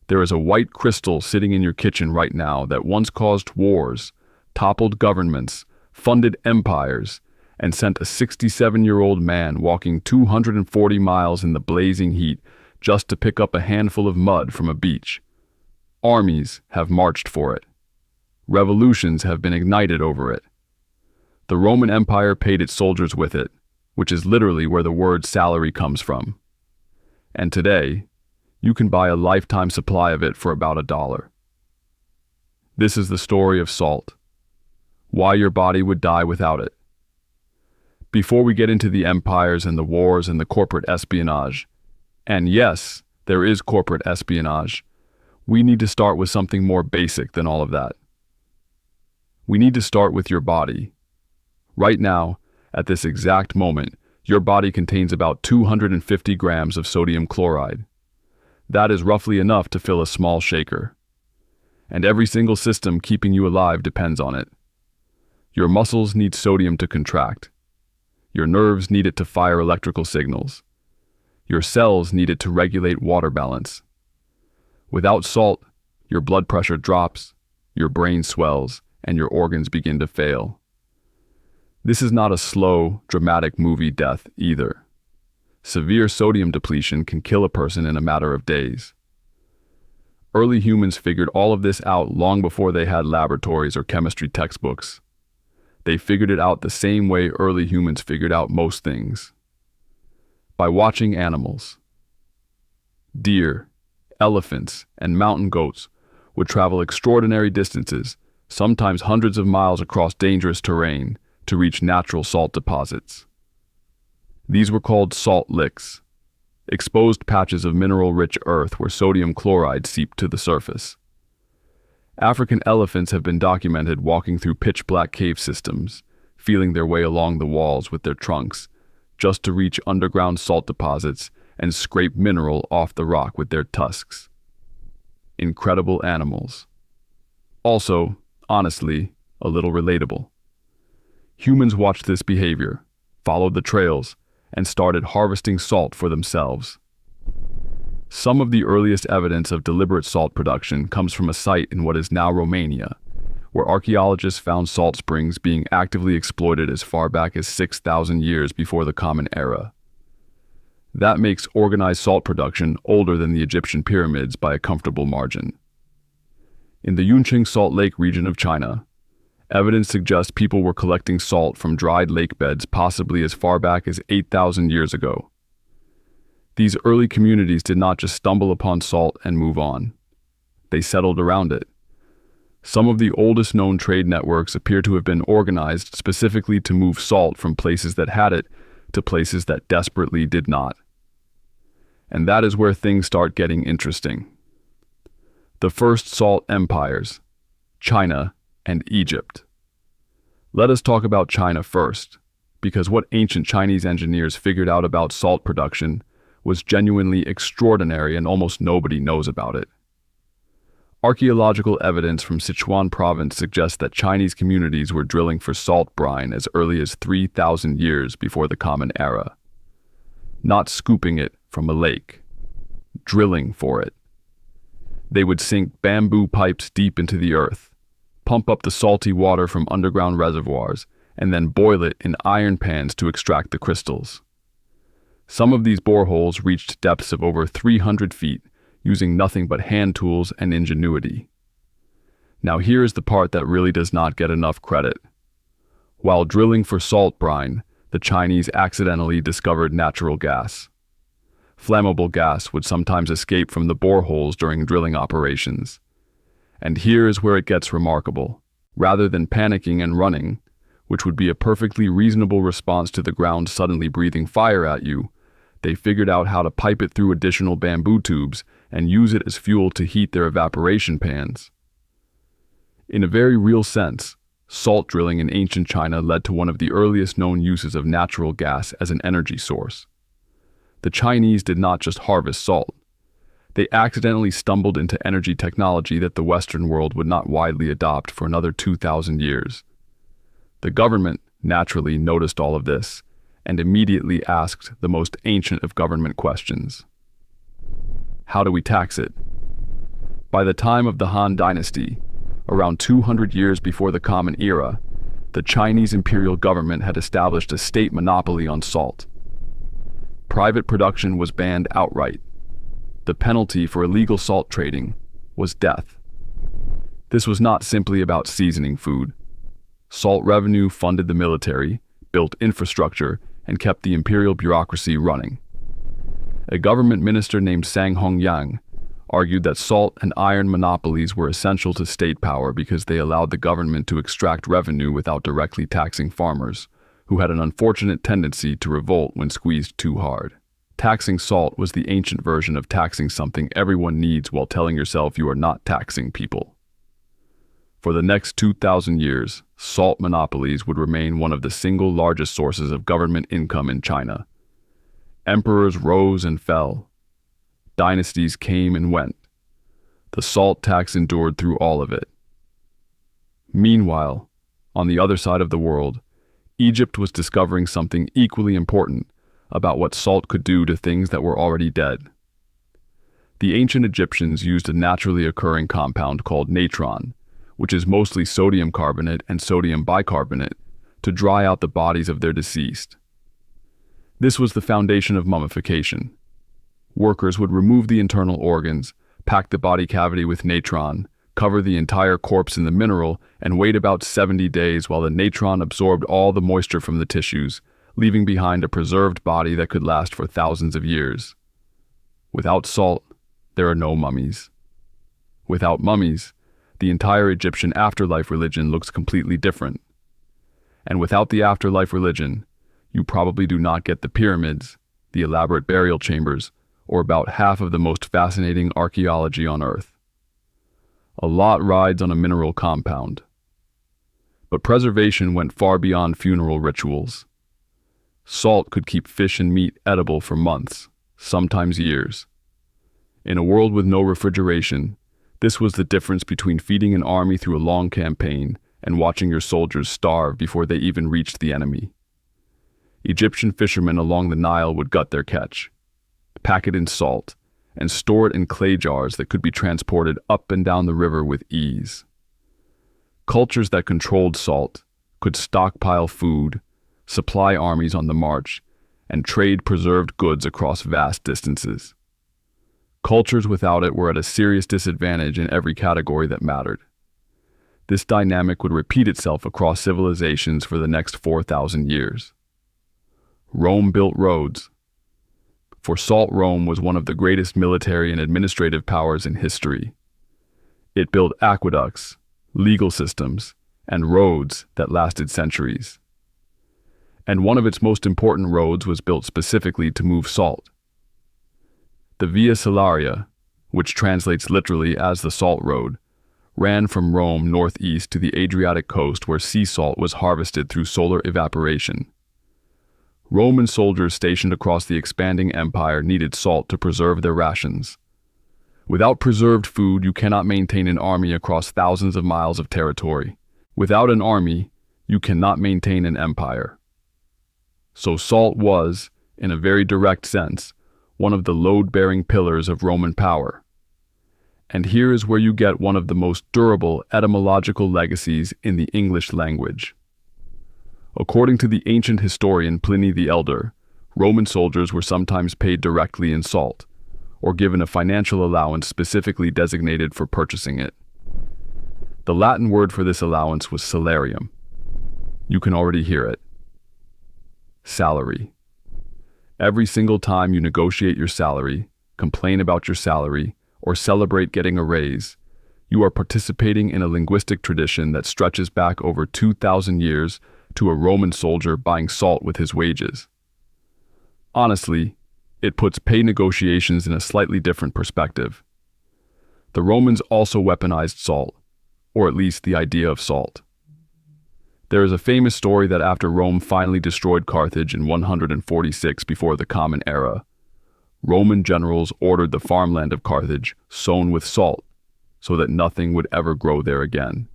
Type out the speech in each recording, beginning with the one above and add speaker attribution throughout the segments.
Speaker 1: There is a white crystal sitting in your kitchen right now that once caused wars, toppled governments, funded empires, and sent a 67-year-old man walking 240 miles in the blazing heat just to pick up a handful of mud from a beach. Armies have marched for it. Revolutions have been ignited over it. The Roman Empire paid its soldiers with it, which is literally where the word salary comes from. And today, you can buy a lifetime supply of it for about $1. This is the story of salt. Why your body would die without it. Before we get into the empires and the wars and the corporate espionage, and yes, there is corporate espionage, we need to start with something more basic than all of that. We need to start with your body. Right now, at this exact moment, your body contains about 250 grams of sodium chloride. That is roughly enough to fill a small shaker. And every single system keeping you alive depends on it. Your muscles need sodium to contract. Your nerves need it to fire electrical signals. Your cells need it to regulate water balance. Without salt, your blood pressure drops, your brain swells, and your organs begin to fail. This is not a slow, dramatic movie death either. Severe sodium depletion can kill a person in a matter of days. Early humans figured all of this out long before they had laboratories or chemistry textbooks. They figured it out the same way early humans figured out most things. By watching animals. Deer, elephants, and mountain goats would travel extraordinary distances, sometimes hundreds of miles across dangerous terrain, to reach natural salt deposits. These were called salt licks, exposed patches of mineral-rich earth where sodium chloride seeped to the surface. African elephants have been documented walking through pitch-black cave systems, feeling their way along the walls with their trunks, just to reach underground salt deposits and scrape mineral off the rock with their tusks. Incredible animals. Also, honestly, a little relatable. Humans watched this behavior, followed the trails, and started harvesting salt for themselves. Some of the earliest evidence of deliberate salt production comes from a site in what is now Romania, where archaeologists found salt springs being actively exploited as far back as 6,000 years before the Common Era. That makes organized salt production older than the Egyptian pyramids by a comfortable margin. In the Yunqing Salt Lake region of China, evidence suggests people were collecting salt from dried lake beds possibly as far back as 8,000 years ago. These early communities did not just stumble upon salt and move on. They settled around it. Some of the oldest known trade networks appear to have been organized specifically to move salt from places that had it to places that desperately did not. And that is where things start getting interesting. The first salt empires, China and Egypt. Let us talk about China first, because what ancient Chinese engineers figured out about salt production was genuinely extraordinary and almost nobody knows about it. Archaeological evidence from Sichuan province suggests that Chinese communities were drilling for salt brine as early as 3,000 years before the Common Era. Not scooping it from a lake, drilling for it. They would sink bamboo pipes deep into the earth, pump up the salty water from underground reservoirs, and then boil it in iron pans to extract the crystals. Some of these boreholes reached depths of over 300 feet, using nothing but hand tools and ingenuity. Now here is the part that really does not get enough credit. While drilling for salt brine, the Chinese accidentally discovered natural gas. Flammable gas would sometimes escape from the boreholes during drilling operations. And here is where it gets remarkable. Rather than panicking and running, which would be a perfectly reasonable response to the ground suddenly breathing fire at you, they figured out how to pipe it through additional bamboo tubes and use it as fuel to heat their evaporation pans. In a very real sense, salt drilling in ancient China led to one of the earliest known uses of natural gas as an energy source. The Chinese did not just harvest salt. They accidentally stumbled into energy technology that the Western world would not widely adopt for another 2,000 years. The government naturally noticed all of this and immediately asked the most ancient of government questions. How do we tax it? By the time of the Han Dynasty, around 200 years before the Common Era, the Chinese imperial government had established a state monopoly on salt. Private production was banned outright. The penalty for illegal salt trading was death. This was not simply about seasoning food. Salt revenue funded the military, built infrastructure, and kept the imperial bureaucracy running. A government minister named Sang Hongyang argued that salt and iron monopolies were essential to state power because they allowed the government to extract revenue without directly taxing farmers, who had an unfortunate tendency to revolt when squeezed too hard. Taxing salt was the ancient version of taxing something everyone needs while telling yourself you are not taxing people. For the next 2,000 years, salt monopolies would remain one of the single largest sources of government income in China. Emperors rose and fell. Dynasties came and went. The salt tax endured through all of it. Meanwhile, on the other side of the world, Egypt was discovering something equally important about what salt could do to things that were already dead. The ancient Egyptians used a naturally occurring compound called natron, which is mostly sodium carbonate and sodium bicarbonate, to dry out the bodies of their deceased. This was the foundation of mummification. Workers would remove the internal organs, pack the body cavity with natron, cover the entire corpse in the mineral, and wait about 70 days while the natron absorbed all the moisture from the tissues, leaving behind a preserved body that could last for thousands of years. Without salt, there are no mummies. Without mummies, the entire Egyptian afterlife religion looks completely different. And without the afterlife religion, you probably do not get the pyramids, the elaborate burial chambers, or about half of the most fascinating archaeology on Earth. A lot rides on a mineral compound. But preservation went far beyond funeral rituals. Salt could keep fish and meat edible for months, sometimes years. In a world with no refrigeration, this was the difference between feeding an army through a long campaign and watching your soldiers starve before they even reached the enemy. Egyptian fishermen along the Nile would gut their catch, pack it in salt, and store it in clay jars that could be transported up and down the river with ease. Cultures that controlled salt could stockpile food, supply armies on the march, and trade preserved goods across vast distances. Cultures without it were at a serious disadvantage in every category that mattered. This dynamic would repeat itself across civilizations for the next 4,000 years. Rome built roads. For salt, Rome was one of the greatest military and administrative powers in history. It built aqueducts, legal systems, and roads that lasted centuries. And one of its most important roads was built specifically to move salt. The Via Salaria, which translates literally as the Salt Road, ran from Rome northeast to the Adriatic coast where sea salt was harvested through solar evaporation. Roman soldiers stationed across the expanding empire needed salt to preserve their rations. Without preserved food, you cannot maintain an army across thousands of miles of territory. Without an army, you cannot maintain an empire. So salt was, in a very direct sense, one of the load-bearing pillars of Roman power. And here is where you get one of the most durable etymological legacies in the English language. According to the ancient historian Pliny the Elder, Roman soldiers were sometimes paid directly in salt, or given a financial allowance specifically designated for purchasing it. The Latin word for this allowance was salarium. You can already hear it. Salary. Every single time you negotiate your salary, complain about your salary, or celebrate getting a raise, you are participating in a linguistic tradition that stretches back over 2,000 years to a Roman soldier buying salt with his wages. Honestly, it puts pay negotiations in a slightly different perspective. The Romans also weaponized salt, or at least the idea of salt. There is a famous story that after Rome finally destroyed Carthage in 146 before the Common Era, Roman generals ordered the farmland of Carthage sown with salt so that nothing would ever grow there again.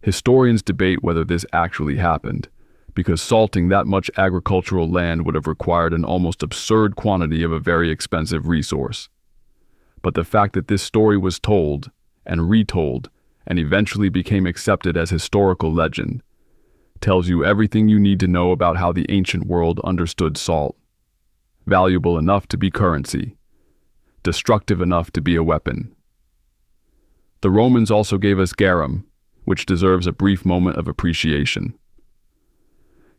Speaker 1: Historians debate whether this actually happened, because salting that much agricultural land would have required an almost absurd quantity of a very expensive resource. But the fact that this story was told and retold and eventually became accepted as historical legend tells you everything you need to know about how the ancient world understood salt. Valuable enough to be currency, destructive enough to be a weapon. The Romans also gave us garum, which deserves a brief moment of appreciation.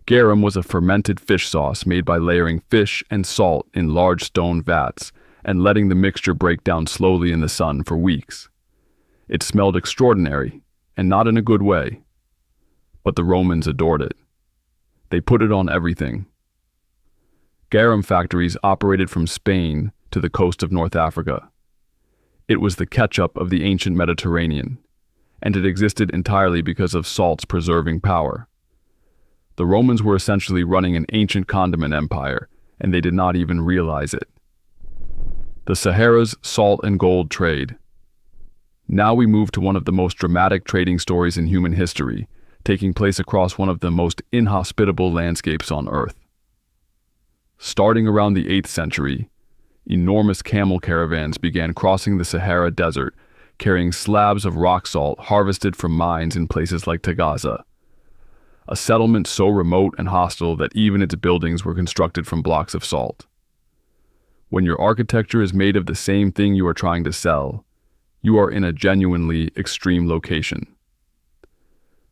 Speaker 1: Garum was a fermented fish sauce made by layering fish and salt in large stone vats and letting the mixture break down slowly in the sun for weeks. It smelled extraordinary, and not in a good way. But the Romans adored it. They put it on everything. Garum factories operated from Spain to the coast of North Africa. It was the ketchup of the ancient Mediterranean, and it existed entirely because of salt's preserving power. The Romans were essentially running an ancient condiment empire, and they did not even realize it. The Sahara's salt and gold trade. Now we move to one of the most dramatic trading stories in human history, taking place across one of the most inhospitable landscapes on Earth. Starting around the 8th century, enormous camel caravans began crossing the Sahara Desert, carrying slabs of rock salt harvested from mines in places like Tagaza, a settlement so remote and hostile that even its buildings were constructed from blocks of salt. When your architecture is made of the same thing you are trying to sell, you are in a genuinely extreme location.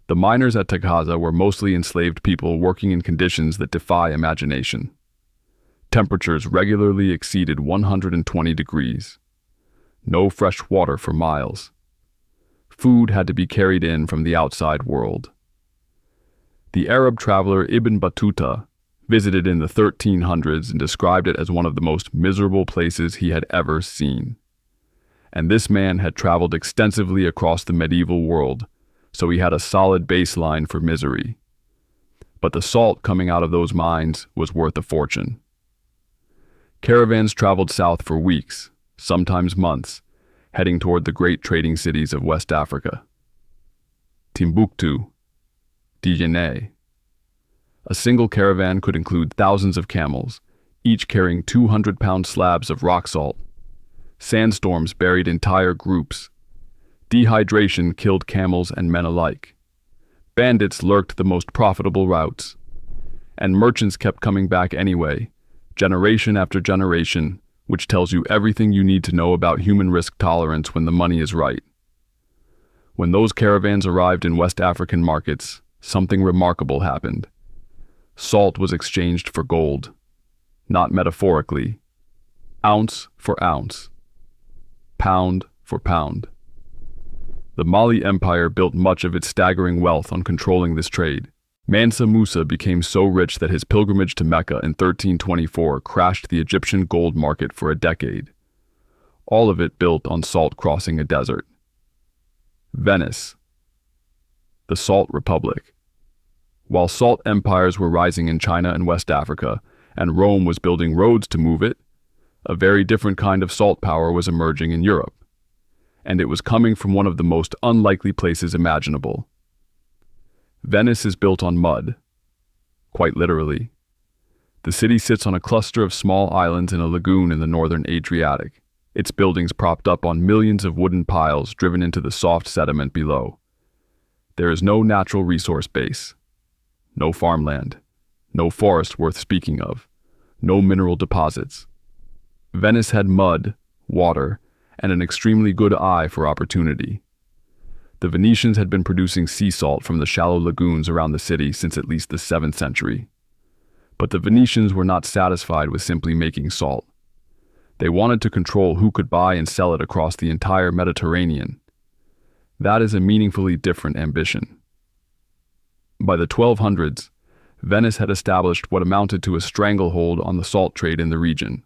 Speaker 1: The miners at Tagaza were mostly enslaved people working in conditions that defy imagination. Temperatures regularly exceeded 120 degrees. No fresh water for miles. Food had to be carried in from the outside world. The Arab traveler Ibn Battuta visited in the 1300s and described it as one of the most miserable places he had ever seen. And this man had traveled extensively across the medieval world, so he had a solid baseline for misery. But the salt coming out of those mines was worth a fortune. Caravans traveled south for weeks, sometimes months, heading toward the great trading cities of West Africa. Timbuktu, Djenné. A single caravan could include thousands of camels, each carrying 200-pound slabs of rock salt. Sandstorms buried entire groups. Dehydration killed camels and men alike. Bandits lurked the most profitable routes. And merchants kept coming back anyway, generation after generation, which tells you everything you need to know about human risk tolerance when the money is right. When those caravans arrived in West African markets, something remarkable happened. Salt was exchanged for gold, not metaphorically, ounce for ounce, pound for pound. The Mali Empire built much of its staggering wealth on controlling this trade. Mansa Musa became so rich that his pilgrimage to Mecca in 1324 crashed the Egyptian gold market for a decade. All of it built on salt crossing a desert. Venice, the Salt Republic. While salt empires were rising in China and West Africa, and Rome was building roads to move it, a very different kind of salt power was emerging in Europe. And it was coming from one of the most unlikely places imaginable. Venice is built on mud, quite literally. The city sits on a cluster of small islands in a lagoon in the northern Adriatic, its buildings propped up on millions of wooden piles driven into the soft sediment below. There is no natural resource base. No farmland, no forest worth speaking of, no mineral deposits. Venice had mud, water, and an extremely good eye for opportunity. The Venetians had been producing sea salt from the shallow lagoons around the city since at least the 7th century. But the Venetians were not satisfied with simply making salt. They wanted to control who could buy and sell it across the entire Mediterranean. That is a meaningfully different ambition. By the 1200s, Venice had established what amounted to a stranglehold on the salt trade in the region.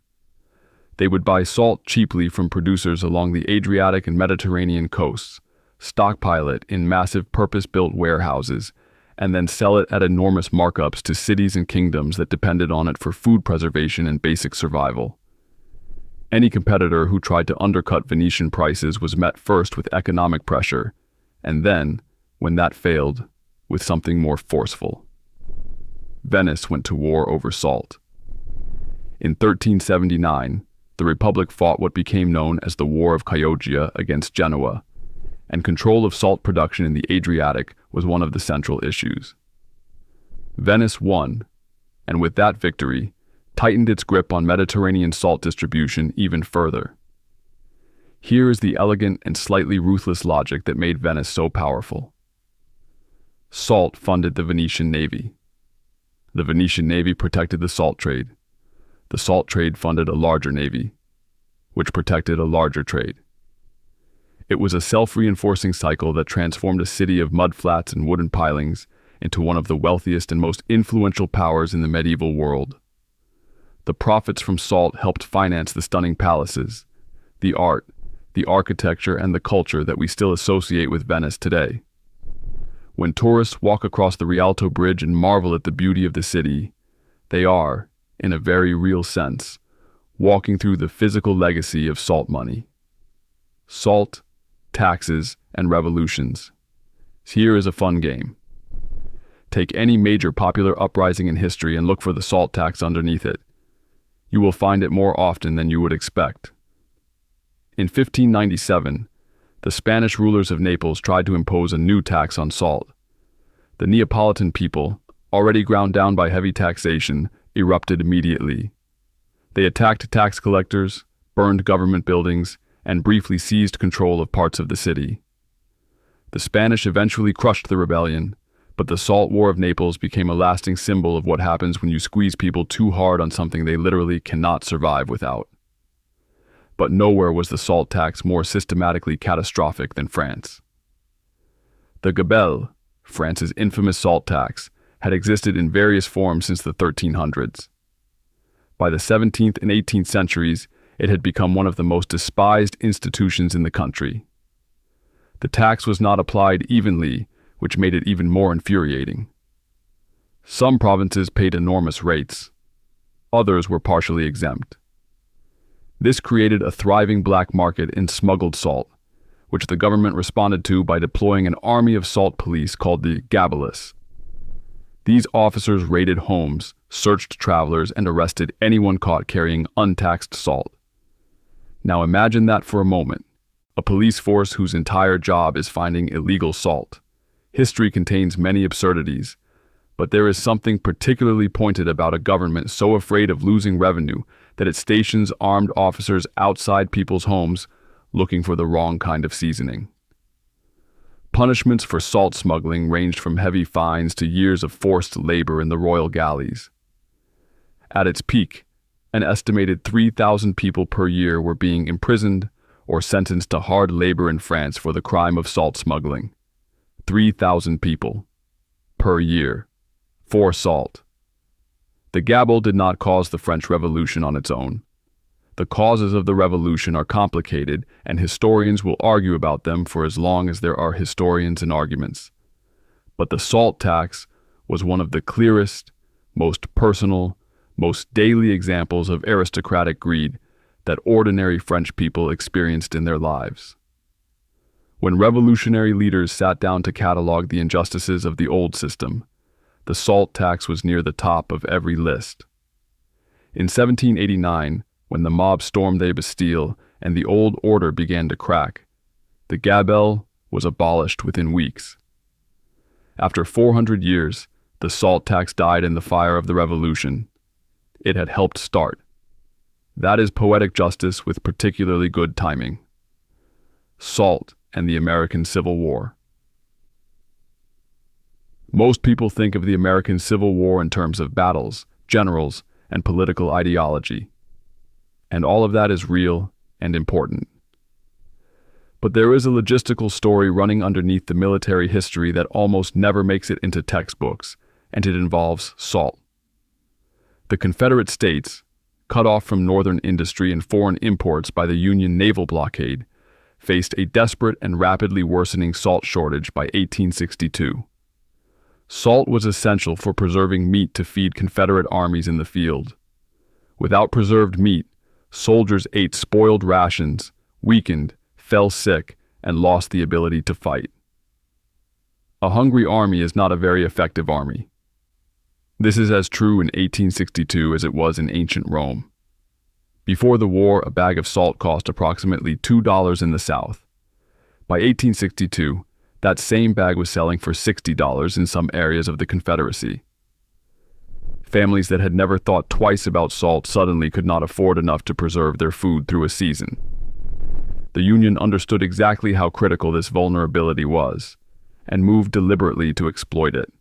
Speaker 1: They would buy salt cheaply from producers along the Adriatic and Mediterranean coasts, stockpile it in massive purpose-built warehouses, and then sell it at enormous markups to cities and kingdoms that depended on it for food preservation and basic survival. Any competitor who tried to undercut Venetian prices was met first with economic pressure, and then, when that failed, with something more forceful. Venice went to war over salt. In 1379, the Republic fought what became known as the War of Chioggia against Genoa, and control of salt production in the Adriatic was one of the central issues. Venice won, and with that victory, tightened its grip on Mediterranean salt distribution even further. Here is the elegant and slightly ruthless logic that made Venice so powerful. Salt funded the Venetian navy. The Venetian navy protected the salt trade. The salt trade funded a larger navy, which protected a larger trade. It was a self-reinforcing cycle that transformed a city of mudflats and wooden pilings into one of the wealthiest and most influential powers in the medieval world. The profits from salt helped finance the stunning palaces, the art, the architecture, and the culture that we still associate with Venice today. When tourists walk across the Rialto Bridge and marvel at the beauty of the city, they are, in a very real sense, walking through the physical legacy of salt money. Salt, taxes, and revolutions. Here is a fun game. Take any major popular uprising in history and look for the salt tax underneath it. You will find it more often than you would expect. In 1597, the Spanish rulers of Naples tried to impose a new tax on salt. The Neapolitan people, already ground down by heavy taxation, erupted immediately. They attacked tax collectors, burned government buildings, and briefly seized control of parts of the city. The Spanish eventually crushed the rebellion, but the Salt War of Naples became a lasting symbol of what happens when you squeeze people too hard on something they literally cannot survive without. But nowhere was the salt tax more systematically catastrophic than France. The gabelle, France's infamous salt tax, had existed in various forms since the 1300s. By the 17th and 18th centuries, it had become one of the most despised institutions in the country. The tax was not applied evenly, which made it even more infuriating. Some provinces paid enormous rates. Others were partially exempt. This created a thriving black market in smuggled salt, which the government responded to by deploying an army of salt police called the gabellists. These officers raided homes, searched travelers, and arrested anyone caught carrying untaxed salt. Now imagine that for a moment, a police force whose entire job is finding illegal salt. History contains many absurdities, but there is something particularly pointed about a government so afraid of losing revenue that it stations armed officers outside people's homes looking for the wrong kind of seasoning. Punishments for salt smuggling ranged from heavy fines to years of forced labor in the royal galleys. At its peak, an estimated 3,000 people per year were being imprisoned or sentenced to hard labor in France for the crime of salt smuggling. 3,000 people per year for salt. The gabelle did not cause the French Revolution on its own. The causes of the revolution are complicated, and historians will argue about them for as long as there are historians and arguments. But the salt tax was one of the clearest, most personal, most daily examples of aristocratic greed that ordinary French people experienced in their lives. When revolutionary leaders sat down to catalog the injustices of the old system, the salt tax was near the top of every list. In 1789, when the mob stormed the Bastille and the old order began to crack, the gabelle was abolished within weeks. After 400 years, the salt tax died in the fire of the revolution. It had helped start. That is poetic justice with particularly good timing. Salt and the American Civil War. Most people think of the American Civil War in terms of battles, generals, and political ideology. And all of that is real and important. But there is a logistical story running underneath the military history that almost never makes it into textbooks, and it involves salt. The Confederate States, cut off from northern industry and foreign imports by the Union naval blockade, faced a desperate and rapidly worsening salt shortage by 1862. Salt was essential for preserving meat to feed Confederate armies in the field. Without preserved meat, soldiers ate spoiled rations, weakened, fell sick, and lost the ability to fight. A hungry army is not a very effective army. This is as true in 1862 as it was in ancient Rome. Before the war, a bag of salt cost approximately $2 in the South. By 1862, that same bag was selling for $60 in some areas of the Confederacy. Families that had never thought twice about salt suddenly could not afford enough to preserve their food through a season. The Union understood exactly how critical this vulnerability was, and moved deliberately to exploit it.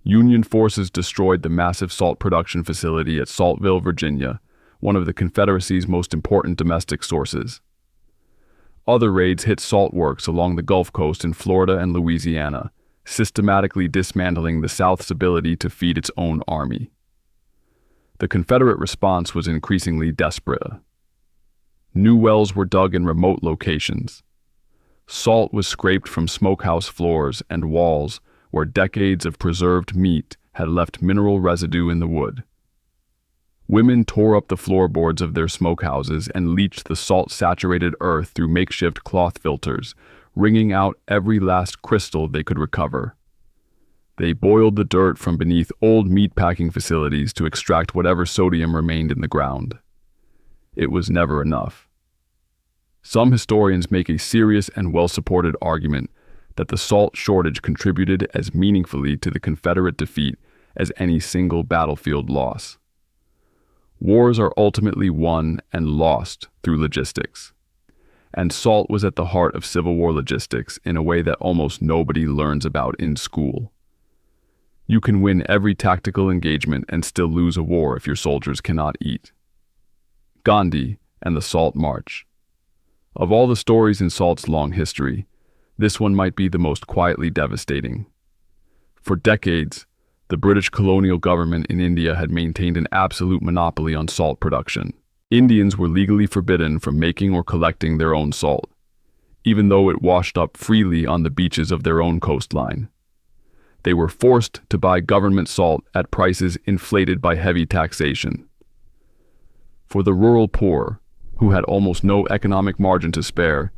Speaker 1: Union forces destroyed the massive salt production facility at Saltville, Virginia, one of the Confederacy's most important domestic sources. Other raids hit salt works along the Gulf Coast in Florida and Louisiana, systematically dismantling the South's ability to feed its own army. The Confederate response was increasingly desperate. New wells were dug in remote locations. Salt was scraped from smokehouse floors and walls where decades of preserved meat had left mineral residue in the wood. Women tore up the floorboards of their smokehouses and leached the salt-saturated earth through makeshift cloth filters, wringing out every last crystal they could recover. They boiled the dirt from beneath old meatpacking facilities to extract whatever sodium remained in the ground. It was never enough. Some historians make a serious and well-supported argument that the salt shortage contributed as meaningfully to the Confederate defeat as any single battlefield loss. Wars are ultimately won and lost through logistics, and salt was at the heart of Civil War logistics in a way that almost nobody learns about in school. You can win every tactical engagement and still lose a war if your soldiers cannot eat. Gandhi and the Salt March. Of all the stories in salt's long history, this one might be the most quietly devastating. For decades, the British colonial government in India had maintained an absolute monopoly on salt production. Indians were legally forbidden from making or collecting their own salt, even though it washed up freely on the beaches of their own coastline. They were forced to buy government salt at prices inflated by heavy taxation. For the rural poor, who had almost no economic margin to spare,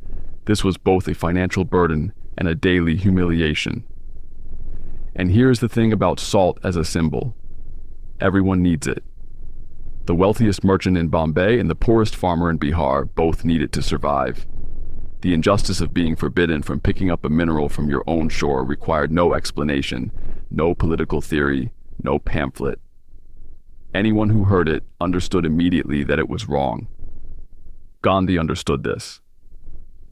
Speaker 1: this was both a financial burden and a daily humiliation. And here's the thing about salt as a symbol. Everyone needs it. The wealthiest merchant in Bombay and the poorest farmer in Bihar both need it to survive. The injustice of being forbidden from picking up a mineral from your own shore required no explanation, no political theory, no pamphlet. Anyone who heard it understood immediately that it was wrong. Gandhi understood this.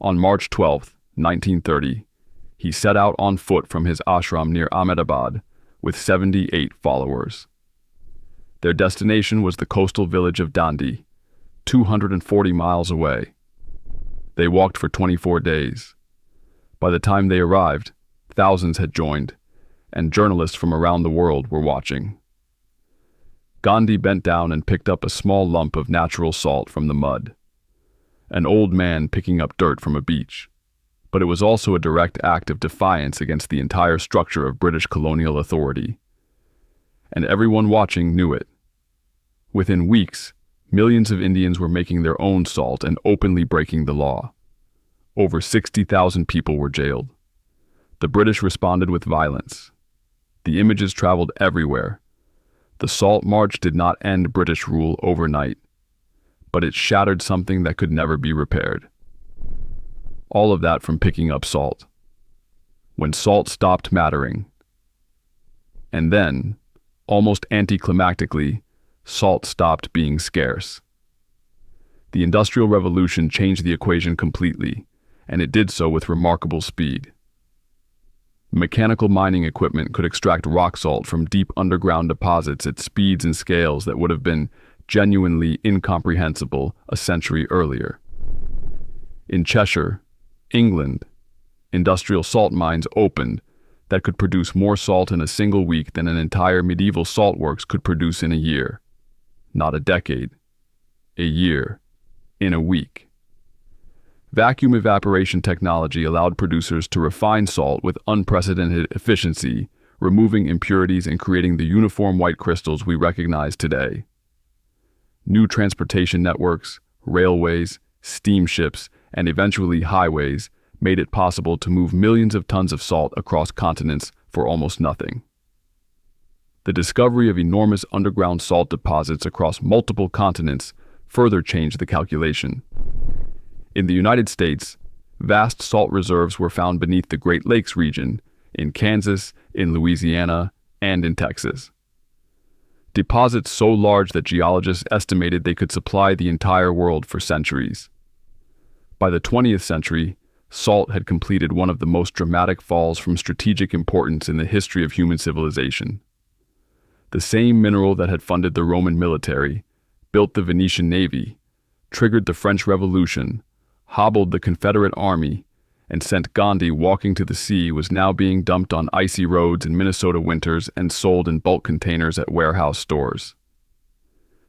Speaker 1: On March 12, 1930, he set out on foot from his ashram near Ahmedabad with 78 followers. Their destination was the coastal village of Dandi, 240 miles away. They walked for 24 days. By the time they arrived, thousands had joined, and journalists from around the world were watching. Gandhi bent down and picked up a small lump of natural salt from the mud. An old man picking up dirt from a beach. But it was also a direct act of defiance against the entire structure of British colonial authority. And everyone watching knew it. Within weeks, millions of Indians were making their own salt and openly breaking the law. Over 60,000 people were jailed. The British responded with violence. The images traveled everywhere. The Salt March did not end British rule overnight, but it shattered something that could never be repaired. All of that from picking up salt. When salt stopped mattering. And then, almost anticlimactically, salt stopped being scarce. The Industrial Revolution changed the equation completely, and it did so with remarkable speed. Mechanical mining equipment could extract rock salt from deep underground deposits at speeds and scales that would have been genuinely incomprehensible a century earlier. In Cheshire, England, industrial salt mines opened that could produce more salt in a single week than an entire medieval salt works could produce in a year. Not a decade. A year. In a week. Vacuum evaporation technology allowed producers to refine salt with unprecedented efficiency, removing impurities and creating the uniform white crystals we recognize today. New transportation networks, railways, steamships, and eventually highways made it possible to move millions of tons of salt across continents for almost nothing. The discovery of enormous underground salt deposits across multiple continents further changed the calculation. In the United States, vast salt reserves were found beneath the Great Lakes region, in Kansas, in Louisiana, and in Texas. Deposits so large that geologists estimated they could supply the entire world for centuries. By the 20th century, salt had completed one of the most dramatic falls from strategic importance in the history of human civilization. The same mineral that had funded the Roman military, built the Venetian navy, triggered the French Revolution, hobbled the Confederate Army, and sent Gandhi walking to the sea was now being dumped on icy roads in Minnesota winters and sold in bulk containers at warehouse stores.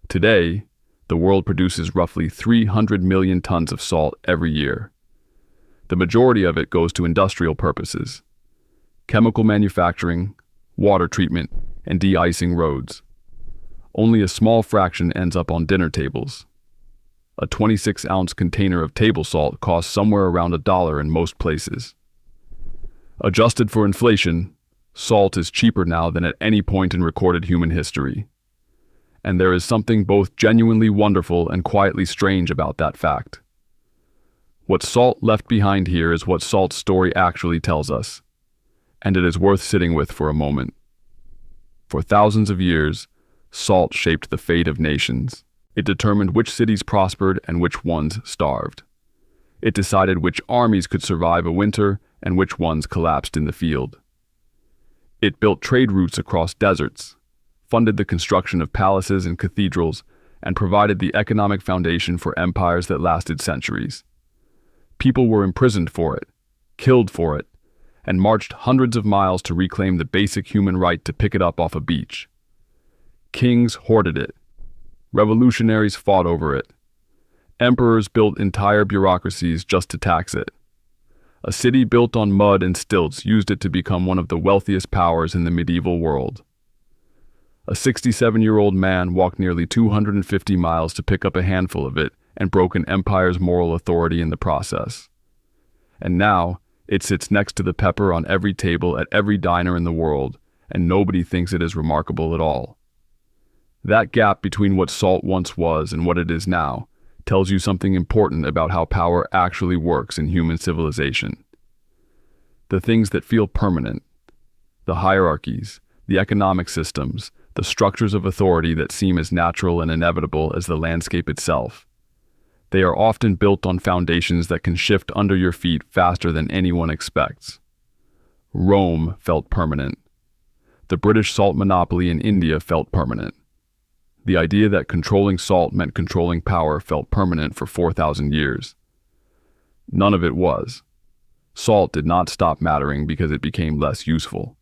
Speaker 1: Today, the world produces roughly 300 million tons of salt every year. The majority of it goes to industrial purposes: chemical manufacturing, water treatment, and de-icing roads. Only a small fraction ends up on dinner tables. A 26-ounce container of table salt costs somewhere around $1 in most places. Adjusted for inflation, salt is cheaper now than at any point in recorded human history. And there is something both genuinely wonderful and quietly strange about that fact. What salt left behind here is what salt's story actually tells us, and it is worth sitting with for a moment. For thousands of years, salt shaped the fate of nations. It determined which cities prospered and which ones starved. It decided which armies could survive a winter and which ones collapsed in the field. It built trade routes across deserts, funded the construction of palaces and cathedrals, and provided the economic foundation for empires that lasted centuries. People were imprisoned for it, killed for it, and marched hundreds of miles to reclaim the basic human right to pick it up off a beach. Kings hoarded it. Revolutionaries fought over it. Emperors built entire bureaucracies just to tax it. A city built on mud and stilts used it to become one of the wealthiest powers in the medieval world. A 67-year-old man walked nearly 250 miles to pick up a handful of it and broke an empire's moral authority in the process. And now, it sits next to the pepper on every table at every diner in the world, and nobody thinks it is remarkable at all. That gap between what salt once was and what it is now tells you something important about how power actually works in human civilization. The things that feel permanent, the hierarchies, the economic systems, the structures of authority that seem as natural and inevitable as the landscape itself, they are often built on foundations that can shift under your feet faster than anyone expects. Rome felt permanent. The British salt monopoly in India felt permanent. The idea that controlling salt meant controlling power felt permanent for 4,000 years. None of it was. Salt did not stop mattering because it became less useful.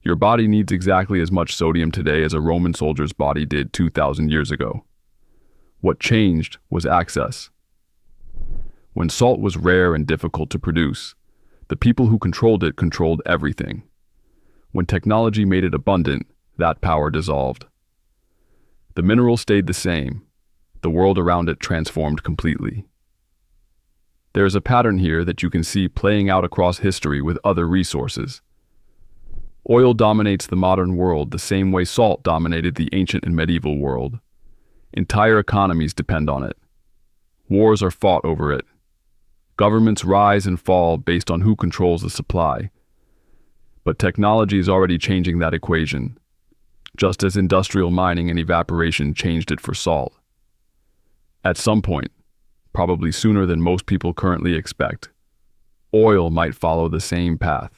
Speaker 1: Your body needs exactly as much sodium today as a Roman soldier's body did 2,000 years ago. What changed was access. When salt was rare and difficult to produce, the people who controlled it controlled everything. When technology made it abundant, that power dissolved. The mineral stayed the same. The world around it transformed completely. There is a pattern here that you can see playing out across history with other resources. Oil dominates the modern world the same way salt dominated the ancient and medieval world. Entire economies depend on it. Wars are fought over it. Governments rise and fall based on who controls the supply. But technology is already changing that equation, just as industrial mining and evaporation changed it for salt. At some point, probably sooner than most people currently expect, oil might follow the same path.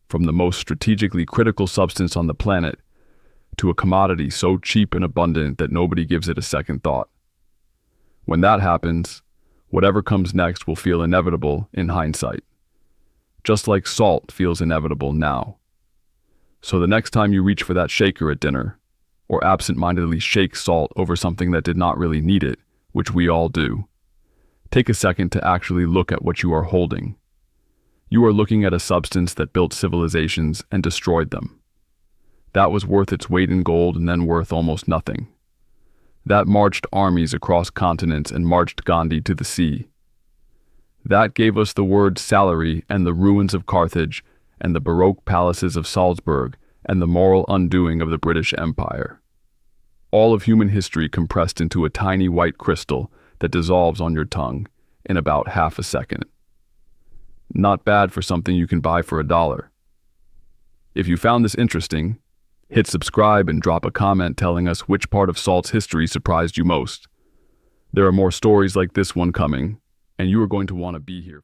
Speaker 1: From the most strategically critical substance on the planet to a commodity so cheap and abundant that nobody gives it a second thought. When that happens, whatever comes next will feel inevitable in hindsight, just like salt feels inevitable now. So the next time you reach for that shaker at dinner, or absent-mindedly shake salt over something that did not really need it, which we all do, take a second to actually look at what you are holding. You are looking at a substance that built civilizations and destroyed them. That was worth its weight in gold and then worth almost nothing. That marched armies across continents and marched Gandhi to the sea. That gave us the word salary and the ruins of Carthage and the Baroque palaces of Salzburg and the moral undoing of the British Empire. all of human history compressed into a tiny white crystal that dissolves on your tongue in about half a second. Not bad for something you can buy for $1. If you found this interesting, hit subscribe and drop a comment telling us which part of salt's history surprised you most. There are more stories like this one coming, and you are going to want to be here.